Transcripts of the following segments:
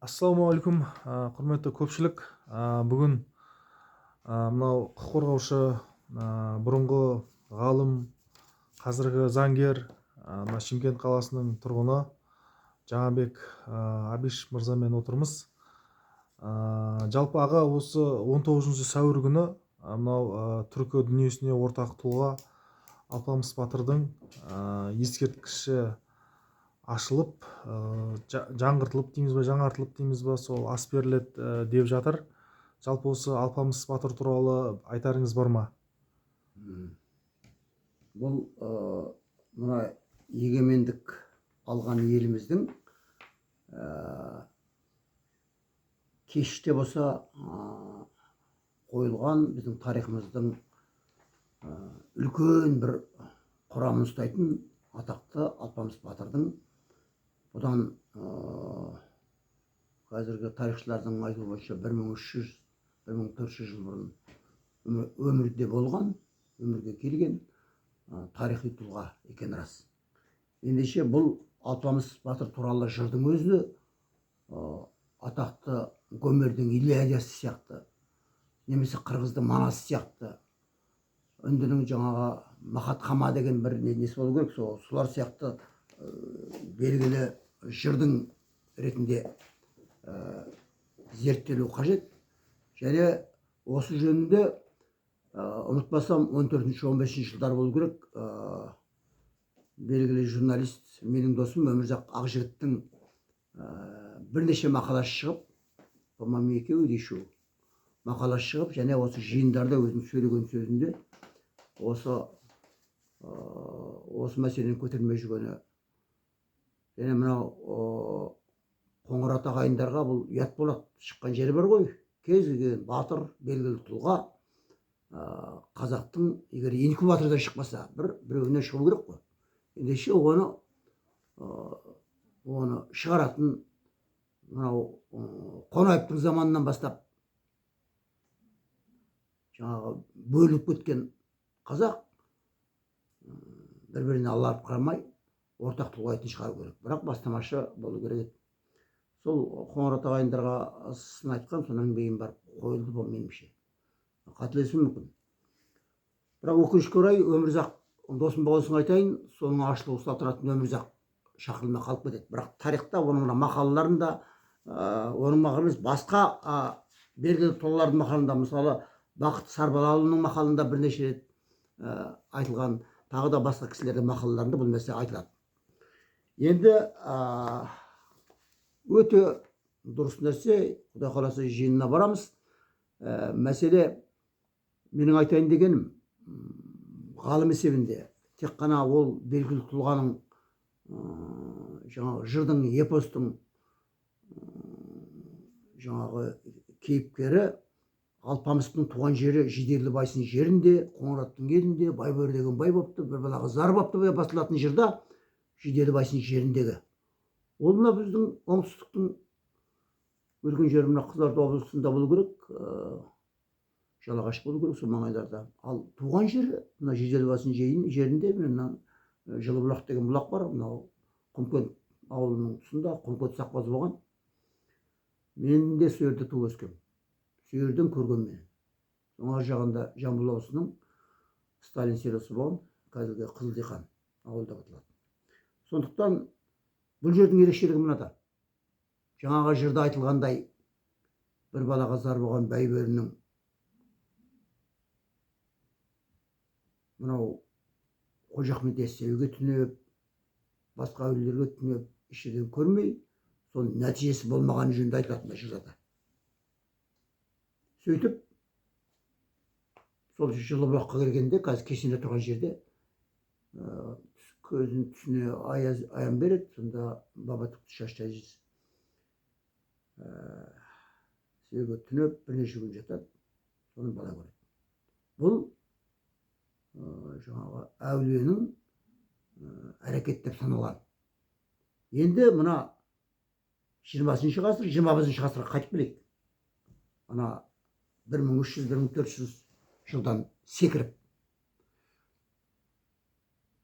Ассалаумағалейкум, құрметті көпшілік. Бүгін мынау құқық қорғаушы, бұрынғы ғалым, қазіргі заңгер, мына Шымкент қаласының тұрғыны Жаңабек Абиш мырзамен отырмыз. Жалпы аға осы 19 сәуір күні мынау түркі дүниесіне ортақ тұлға Алпамыс батырдың ескерткіші ашылып, жаңғыртылып дейміз ба, жаңартылып дейміз ба, сол ас беріледі деп жатыр. Жалпы осы Алпамыс батыр туралы айтарыңыз бар ма? Бұл мына егемендік алған еліміздің кеште болса қойылған біздің тарихымыздың үлкен бір құрамын ұстайтын атақты Алпамыс батырдың бұдан қазіргі тарихшылардың айтуы бойынша 1300-1400 жыл бұрын өмірде болған, өмірге келген тарихи тұлға екен рас. Ендеше бұл Алпамыс батыр туралы жырдың өзі атақты Гомердің Илиадасы сияқты, немесе қырғыздың Манасы сияқты, үндінің жаңағы Махатхама деген бір несі болу керек, солар сияқты белгілі жырдың ретінде зерттелу қажет. Және осы жөнінде ұмытпасам 14-15 жылдар болу керек, белгілі журналист, менің досым Өмірзақ Ақжігіттің бірнеше мақаласы шығып, по-моему екеуі де үшеуі мақаласы шығып, және осы жиындарда өзінің сөйлеген сөзінде осы мәселені көтермей жүргені. Және мынау Қоңырат ағайындарға бұл ұят болады, шыққан жері бар ғой. Кез келген батыр, белгілі тұлға қазақтың егер инкубатордан шықпаса, біреуіне шығу керек қой. Ендеше оны шығаратын мынау Қонаевтың заманынан бастап жаңағы бөлініп кеткен қазақ бір-біріне аларып қарамай ортақ тұлға етін шығару керек. Бірақ бастамашы болу керек еді. Сол Қоңырат ағайындарға сын айтқан, сонан кейін барып қойылды бұл меніңше. Қателесуім мүмкін. Бірақ өкінішке орай Өмірзақ досым болсын айтайын, соның ашылу салтанатын Өмірзақ шақырылмай қалып кетеді. Бірақ тарихта оның мақалаларында, оның мақаласы басқа белгілі тұлғалардың мақалында, мысалы Бақыт Сарбалаұлының мақалында бірнеше рет айтылған, тағы да басқа кісілердің мақалаларында бұл мәселе айтылады. Енді өте дұрыс нәрсе, Құдай қаласа жиынына барамыз. Мәселе менің айтайын дегенім, ғалым есебінде тек қана ол белгілі тұлғаның жаңағы жырдың, эпостың жаңағы кейіпкері Алпамыстың туған жері Жидерлі-Байсын жерінде, Қоңыраттың елінде, Байбөр деген бай бопты, бір балаға зар бопты деп басылатын жырда Жидерлі-Байсын жеріндегі. Ол мына біздің оңтүстіктің өлген жері мына Қызылорда облысында болу керек, Жалағаш болу керек, сол маңайларда. Ал туған жері мына Жидерлі-Байсын жерінде, мына Жылыбұлақ деген бұлақ бар, мынау Құмкент ауылының тұсында Құмкент сақпазы болған. Мен де сол жерде туып өскем. Сол жерден көрген мен. Оң жағында Жамбыл облысының Сталин селосы болған, қазіргі Қызылдиқан ауылда аталады. Сондықтан бұл жердің ерекшелігі мынада. Жаңағы жырда айтылғандай, бір балаға зар болған Байбөрінің мынау Қожа Ахмет Яссауиге түнеп, басқа әулиелерге түнеп, ішеден көрмей, соның нәтижесі болмаған жөнінде айтылатын жырда. Сөйтіп, сол Жылыбұлаққа келгенде, қазір кешенде тұрған жерде, көзінің түсіне аян береді, сонда Бабатүкті шашты әжесі сөйге түнеп, бірнеше күн жатады, соны бала көреді. Бұл жаңағы әулиенің әрекет деп саналған. Енді мына 20-шы ғасыр, 21-шы ғасырға қайтып келейік. Ана 1300-1400 жылдан секіріп.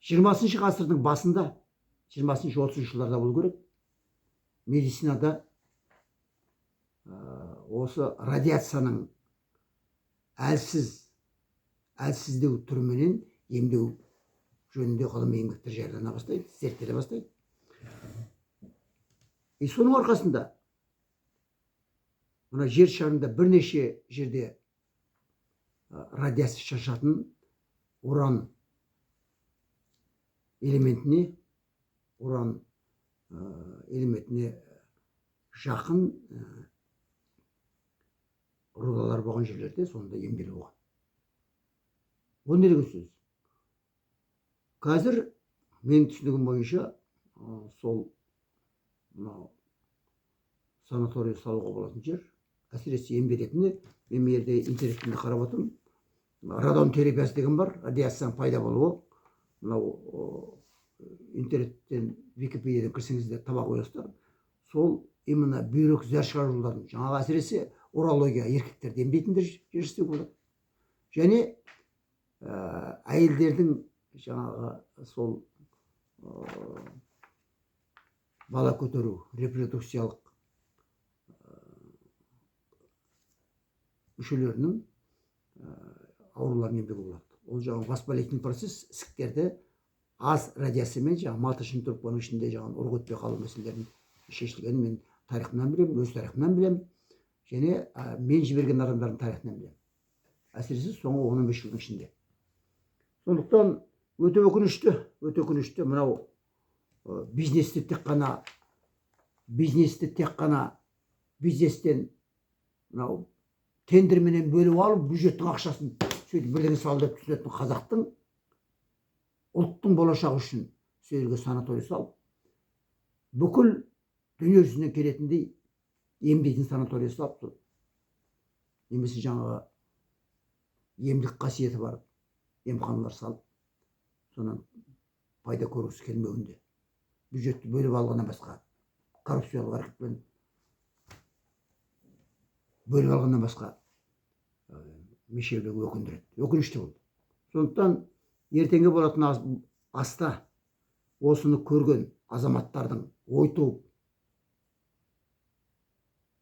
20-шы ғасырдың басында, 20-30 жылдарда болу керек, медицинада осы радиацияның әлсіздеу түріменен емдеу жөнінде ғылыми еңбектер жариялана бастайды, зерттеле бастайды. Соның арқасында мына жер шарында бірнеше жерде радиация шашатын уран элементіне жақын рудалар болған жерлерде сонда емделу болған. Ол не деген сөз? Қазір менің түсінігім бойынша сол мынау санаторий салуға болатын жер, әсіресе емделетіні, мен жерде интернетінде қарап отырмын, радон терапиясы деген бар, радиацияның пайда болуы. Мынау интернеттен, Википедиядан кірсеңіздер таба қоясыздар. Сол именно бүйрек зәр шығаруларын, жаңағы әсіресе урология, еркектерді емдейтіндер жер істеуге болады. Және әйелдердің жаңағы сол бала көтеру, репродукциялық мүшелерінің ауруларын емдеуге болады. Ол жаңағы воспалительный процесс, ісіктерді аз радиациямен, жаңағы матышын трубканың ішінде жаңағы ұрық өтпей қалу мәселелерін шешілгенін мен тарихымнан білемін, өз тарихымнан білемін, және мен жіберген адамдардың тарихынан білемін. Әсіресе соңғы 15 жылдың ішінде. Сондықтан өте өкінішті мынау бизнесті тек қана бизнестен мынау тендерменен бөліп алып, бюджеттің ақшасын сөйтіп бірдеңе салды деп түсінетін қазақтың ұлттың болашағы үшін сөйлге санаторий салып, бүкіл дүние жүзінен келетіндей емдейтін санаторий салып, немесе жаңағы емдік қасиеті бар емханалар салып, сонан пайда көргісі келмеуінде, бюджетті бөліп алғаннан басқа, коррупциялық әрекетпен бөліп алғаннан басқа мешеулігі өкінішті болды. Сондықтан ертеңге болатын аста осыны көрген азаматтардың ой туып,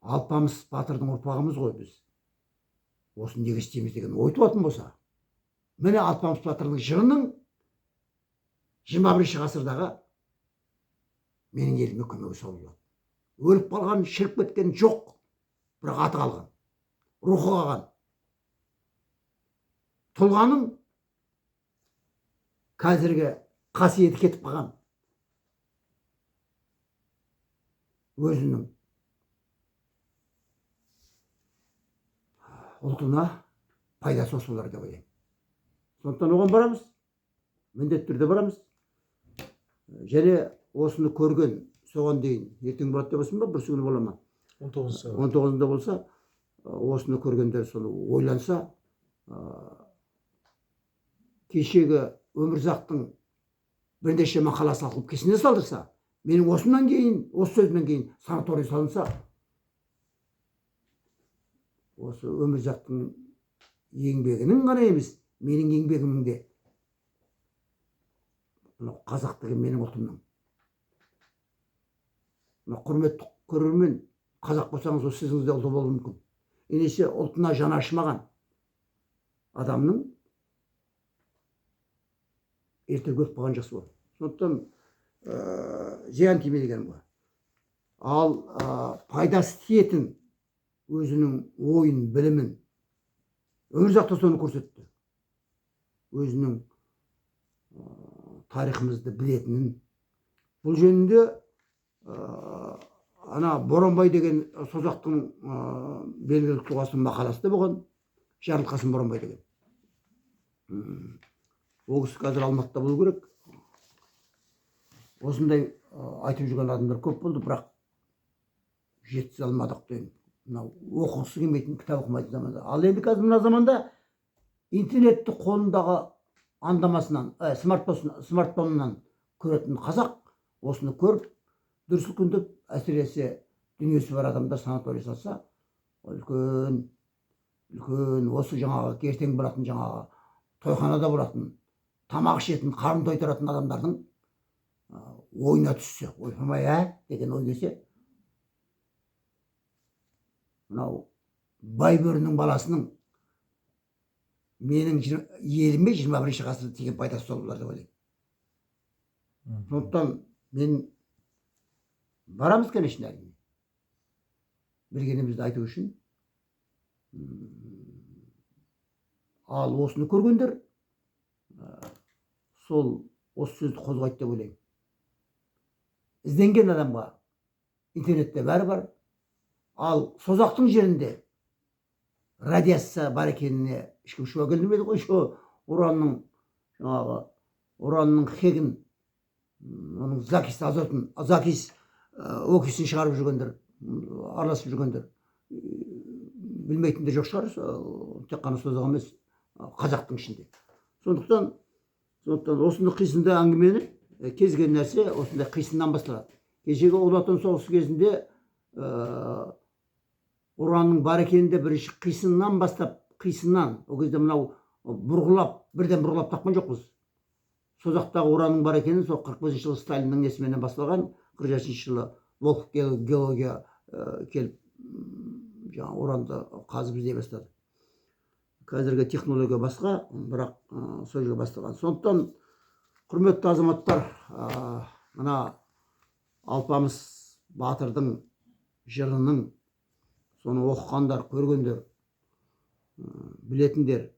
Алпамыс батырдың ұрпағымыз ғой біз, осыны неге істейміз деген ой туатын болса, міне Алпамыс батырдың жырының 21 ғасырдағы менің еліме көмегі салынады. Өліп қалған, шіріп кеткен жоқ, бірақ аты қалған, рухы қалған. Тұлғаның қазіргі қасиеті кетіп қалған. Өзінің ұлтына пайдасы осы болар деп ойлаймын. Сондықтан оған барамыз, міндетті түрде барамыз. Және осыны көрген, соған дейін ертең болады деп отырсың ба, бір күні бола ма? 19-ында болса, осыны көргендер соны ойланса, кешегі Өмірзақтың бірнеше мақаласы алып кесіне салдырса, менің осымнан кейін, осы сөзімнен кейін санаторий салынса, осы Өмірзақтың еңбегінің ғана емес, менің еңбегімнің де, қазақ деген менің ұлтымның. Құрметті көрермен, қазақ болсаңыз, осы сізіңізде ұлты болуы мүмкін. Енесе ұлтына жаны ашымаған адамның ертең өліп қалған жақсы болады. Сондықтан зиян тимейді екен ғой. Ал пайдасы тиетін өзінің ойын, білімін Өмірзақта соны көрсетті. Өзінің тарихымызды білетінін. Бұл жөнінде ана Боранбай деген Созақтың белгілі тұлғасының мақаласы да болған, Жарылқасын Боранбай деген. Ол кісі қазір Алматыда болу керек. Осындай айтып жүрген адамдар көп болды, бірақ жеткізе алмадық деймін. Оқығысы келмейтін, кітап оқымайтын заманда. Ал енді қазір мына заманда интернетті қолындағы андамасынан, смартфонынан көретін қазақ осыны көріп, дүрсіл күндіп, әсіресе дүниесі бар адамдар санаторий салса, үлкен, осы жаңағы ертең болатын, жаңағы тойханада болатын, тамақ ішетін, қарын тойдыратын адамдардың ойына түссе, ойпырмай деген ой келсе, мынау бай бөрінің баласының менің еліме 21 ғасырда тиген пайдасы сол болар деп ойлаймын. Сондықтан мен барамыз, конечно, әрине. Білгенімізді айту үшін. Ал осыны көргендер сол осы сөзді қозғайды деп ойлаймын. Ізденген адамға интернетте бәрі бар. Ал созақтың жерінде радиация бар екеніне ешкім шүбә келтірмейді ғой. Уранның жаңағы уранның хегін, оның закис азотын, закис окисін шығарып жүргендер, араласып жүргендер білмейтіндер жоқ шығар, тек қана созақ емес, қазақтың ішінде. Сондықтан осындай қисынды әңгімені кез келген нәрсе осындай қисыннан басталады. Кешегі Ұлы Отан соғысы кезінде уранның бар екенінде бірінші қисыннан бастап, қисыннан, ол кезде мынау бірден бұрғылап тапқан жоқпыз. Созақтағы уранның бар екенін сол 45 жылы Сталиннің несіменен басталған, 46 жылы Волхов геология келіп жаңағы уранды қазып іздей бастады. Қазіргі технология басқа, бірақ сол жерге басталған. Сондықтан құрметті азаматтар, мына Алпамыс батырдың жырының соны оқығандар, көргендер, білетіндер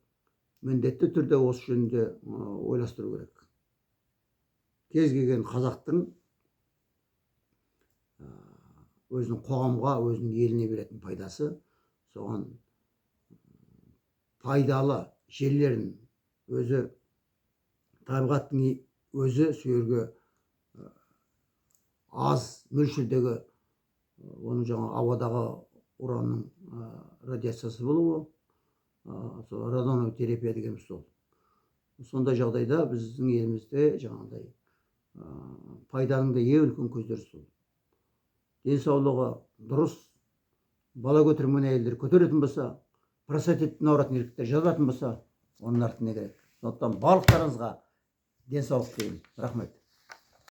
міндетті түрде осы жөнінде ойластыру керек. Кез келген қазақтың өзінің қоғамға, өзінің еліне беретін пайдасы, соған пайдалы жерлерін өзі, табиғаттың өзі сөйерге аз мөлшердегі оның жаңа ауадағы уранның радиациясы болуы, радоновая терапия дегеніміз сол. Сондай жағдайда біздің елімізде жаңағыдай пайданың да ең үлкен көздері сол. Денсаулығы дұрыс, бала көтерген әйелдер көтеретін болса, простатиттен ауыратын еркектер жазатын болса, оның артына керек. Сондықтан барлықтарыңызға денсаулық тілеймін. Рахмет.